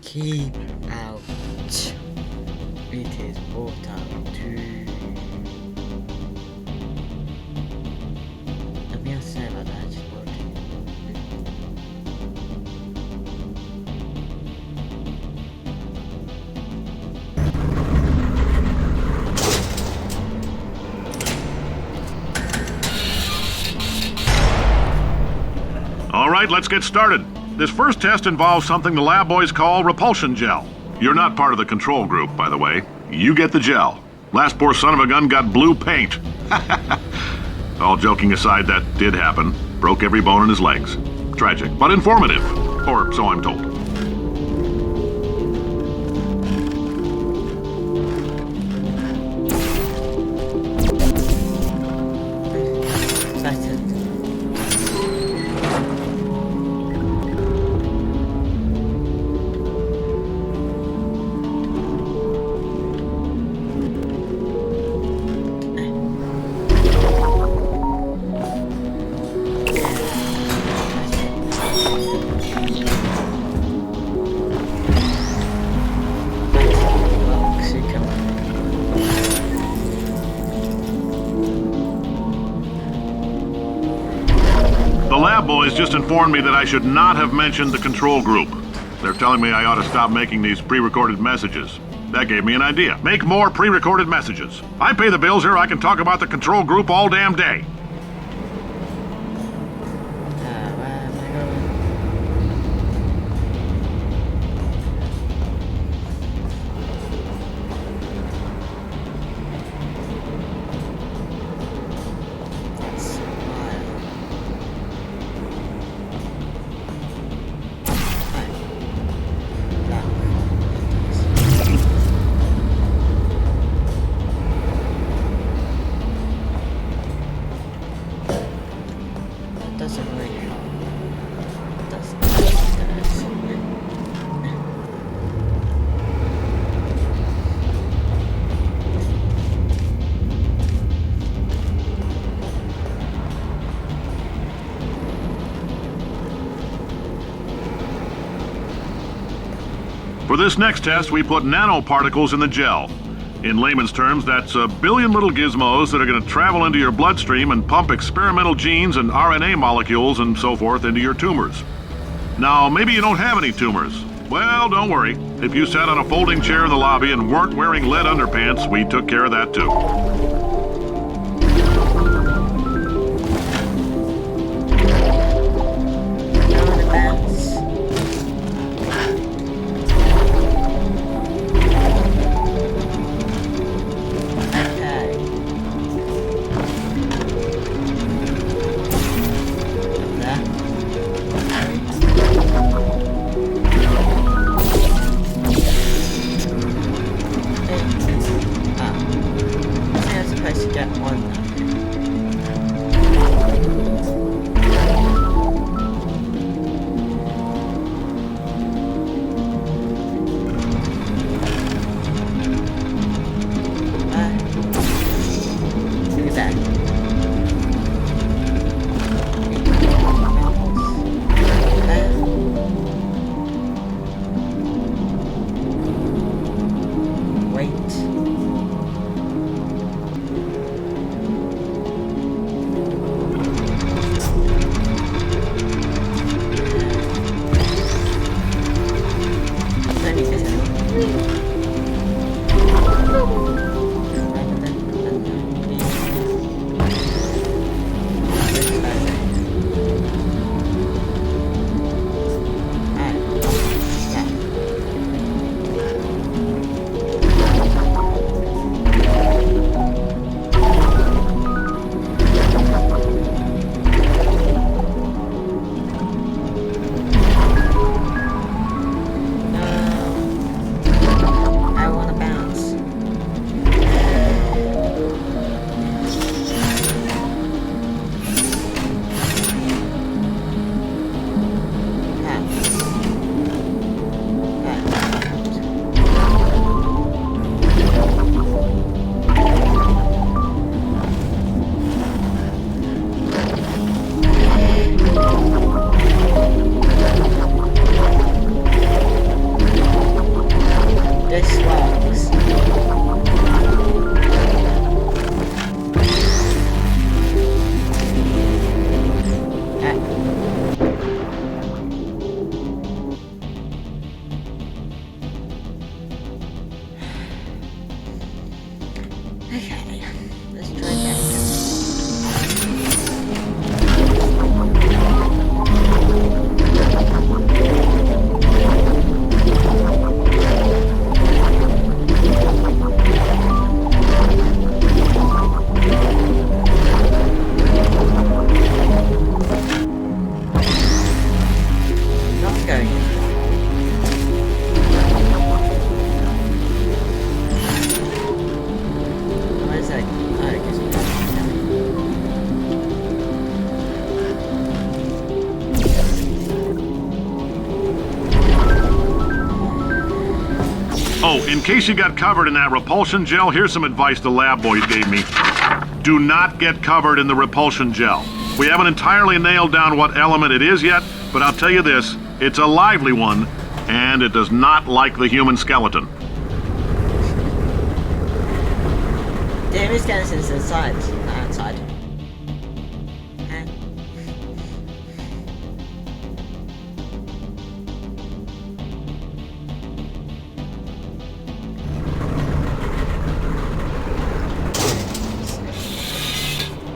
Keep out. It is portal 2. Abbiamo salvataggio All right, let's get started. This first test involves something the lab boys call repulsion gel. You're not part of the control group, by the way. You get the gel. Last poor son of a gun got blue paint. All joking aside, that did happen. Broke every bone in his legs. Tragic, but informative. Or so I'm told. The lab boys just informed me that I should not have mentioned the control group. They're telling me I ought to stop making these pre-recorded messages. That gave me an idea. Make more pre-recorded messages. I pay the bills here, I can talk about the control group all damn day. For this next test, we put nanoparticles in the gel. In layman's terms, that's a billion little gizmos that are going to travel into your bloodstream and pump experimental genes and RNA molecules and so forth into your tumors. Now, maybe you don't have any tumors. Well, don't worry. If you sat on a folding chair in the lobby and weren't wearing lead underpants, we took care of that too. Oh, in case you got covered in that repulsion gel, here's some advice the lab boys gave me. Do not get covered in the repulsion gel. We haven't entirely nailed down what element it is yet, but I'll tell you this, it's a lively one, and it does not like the human skeleton. The human skeleton's inside, not outside.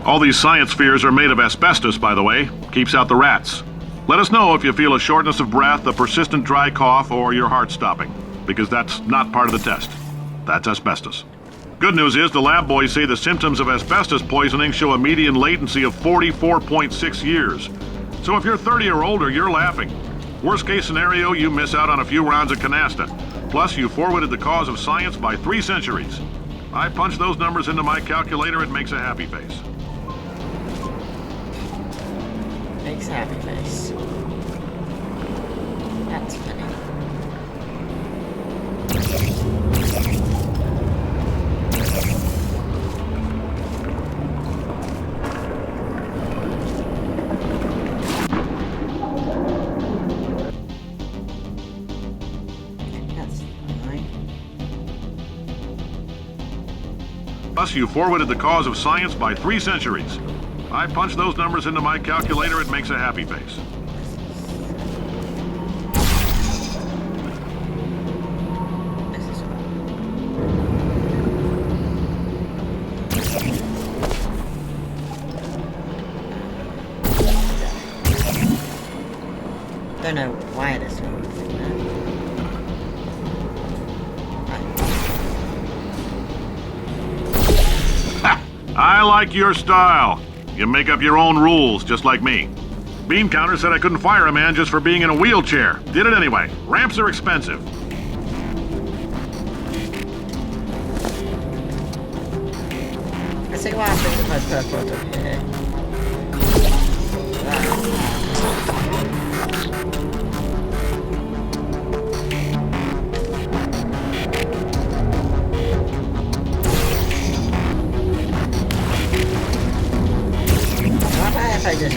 All these science spheres are made of asbestos, by the way. Keeps out the rats. Let us know if you feel a shortness of breath, a persistent dry cough, or your heart stopping, because that's not part of the test. That's asbestos. Good news is the lab boys say the symptoms of asbestos poisoning show a median latency of 44.6 years. So if you're 30 or older, you're laughing. Worst case scenario, you miss out on a few rounds of canasta. Plus, you forwarded the cause of science by 3 centuries. I punch those numbers into my calculator, it makes a happy face. Makes a happy face. That's funny. That's annoying. Plus, you forwarded the cause of science by 3 centuries. I punch those numbers into my calculator, it makes a happy face. Don't know why it is doing that. I like your style. You make up your own rules, just like me. Bean Counter said I couldn't fire a man just for being in a wheelchair. Did it anyway. Ramps are expensive. Let's see what happens if I teleport up here. If I just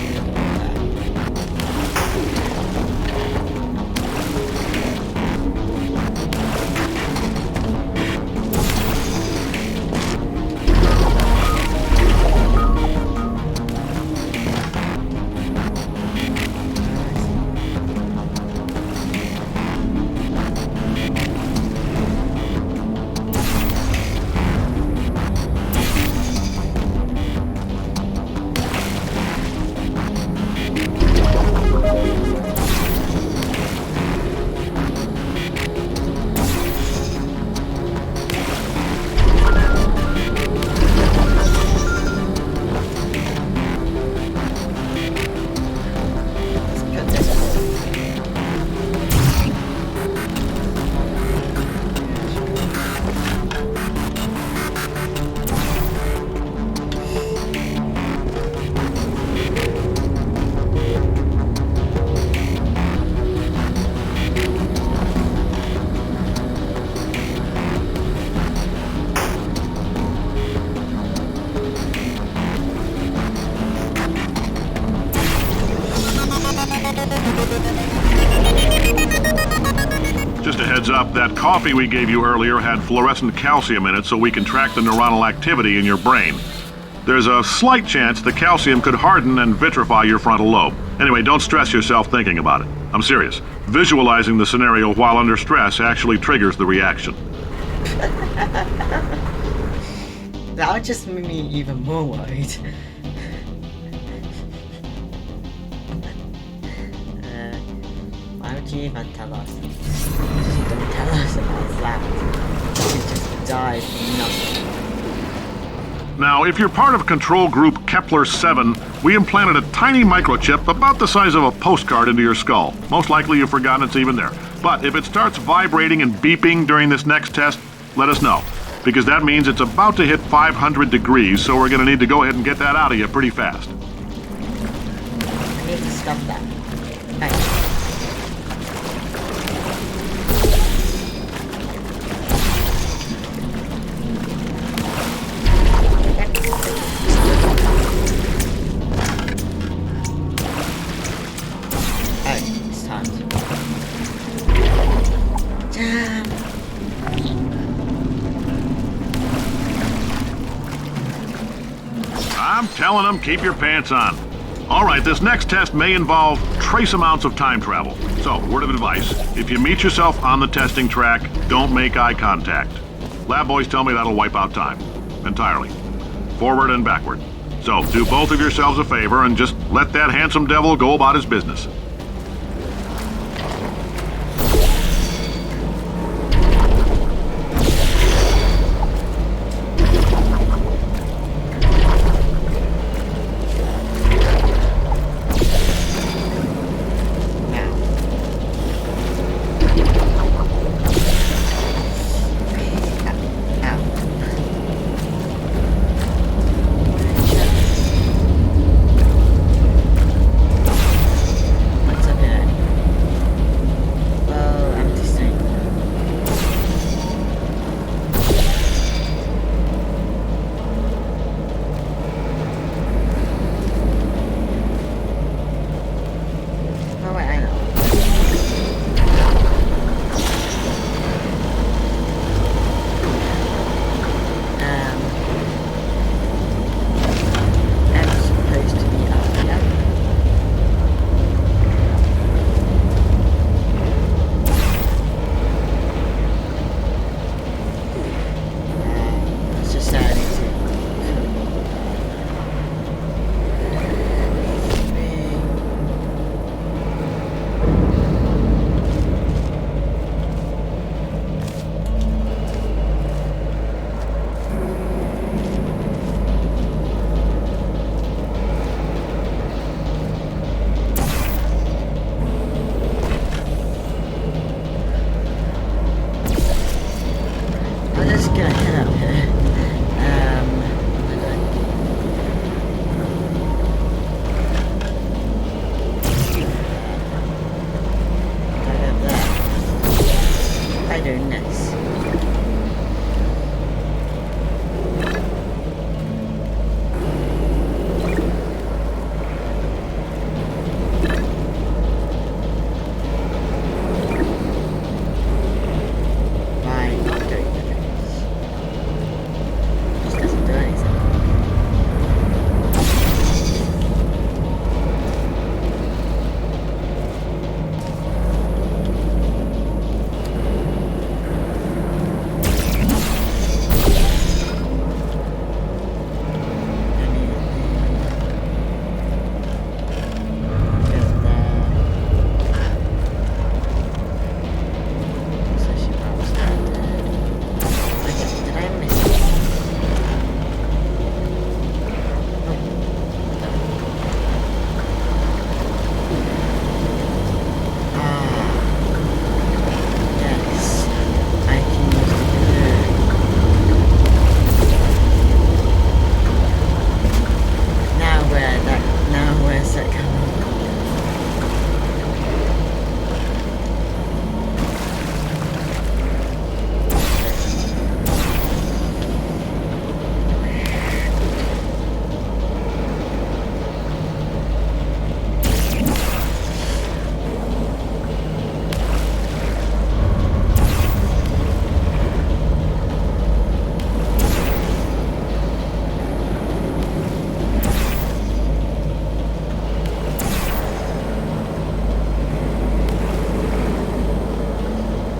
Just a heads up, that coffee we gave you earlier had fluorescent calcium in it so we can track the neuronal activity in your brain. There's a slight chance the calcium could harden and vitrify your frontal lobe. Anyway, don't stress yourself thinking about it. I'm serious. Visualizing the scenario while under stress actually triggers the reaction. that would just make me even more worried. Why would you even tell us? Don't tell us about that. You just die from nothing. Now, if you're part of control group Kepler 7, we implanted a tiny microchip about the size of a postcard into your skull. Most likely you've forgotten it's even there. But if it starts vibrating and beeping during this next test, let us know. Because that means it's about to hit 500 degrees, so we're going to need to go ahead and get that out of you pretty fast. I need to stop that. Thanks. I'm telling them, keep your pants on. All right, this next test may involve trace amounts of time travel. So, word of advice, if you meet yourself on the testing track, don't make eye contact. Lab boys tell me that'll wipe out time. Entirely. Forward and backward. So, do both of yourselves a favor and just let that handsome devil go about his business.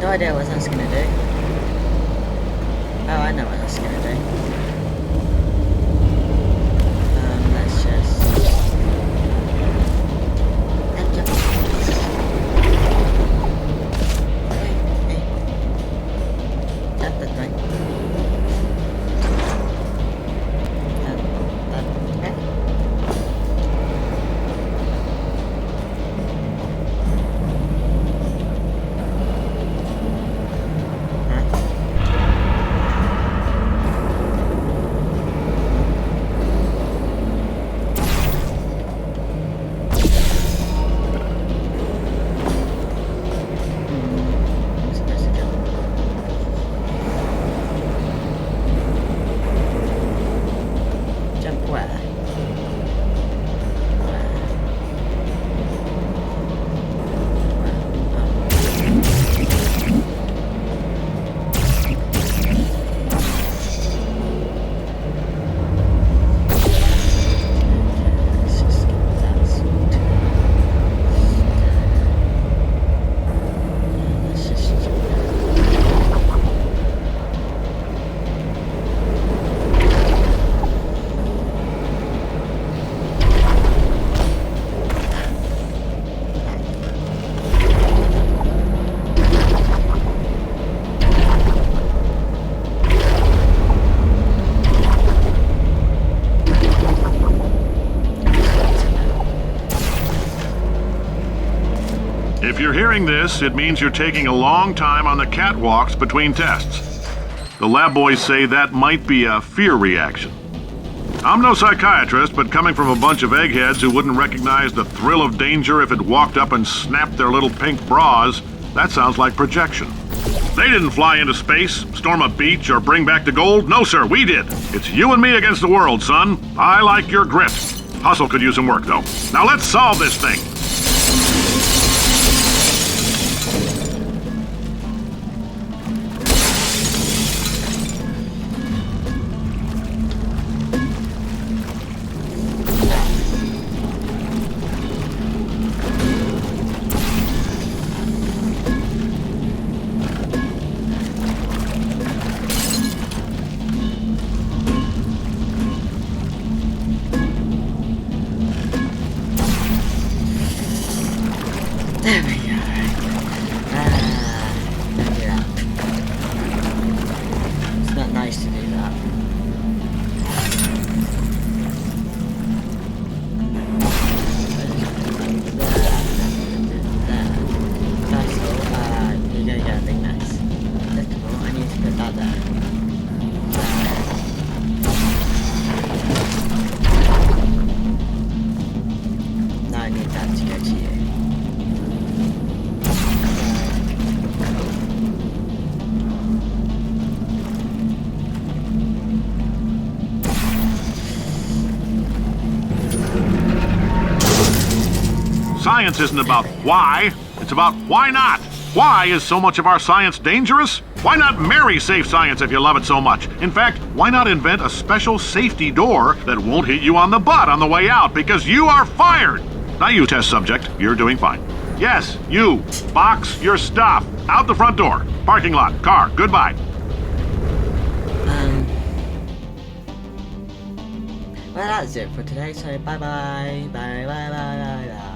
No idea what that's gonna do. Oh, I know what that's gonna do. Let's just... That's the thing. If you're hearing this, it means you're taking a long time on the catwalks between tests. The lab boys say that might be a fear reaction. I'm no psychiatrist, but coming from a bunch of eggheads who wouldn't recognize the thrill of danger if it walked up and snapped their little pink bras, that sounds like projection. They didn't fly into space, storm a beach, or bring back the gold. No, sir, we did. It's you and me against the world, son. I like your grit. Hustle could use some work, though. Now let's solve this thing. There we go. Look it up. It's not nice to do that. First of all, you're gonna get a big mess. Second of all, I need to put that there. Now I need that to go to you. Science isn't about why, it's about why not. Why is so much of our science dangerous? Why not marry safe science if you love it so much? In fact, why not invent a special safety door that won't hit you on the butt on the way out, because you are fired. Now you, test subject, you're doing fine. Yes, you, box your stuff. Out the front door. Parking lot, car, goodbye. Well, that's it for today, so bye bye, bye bye bye bye bye.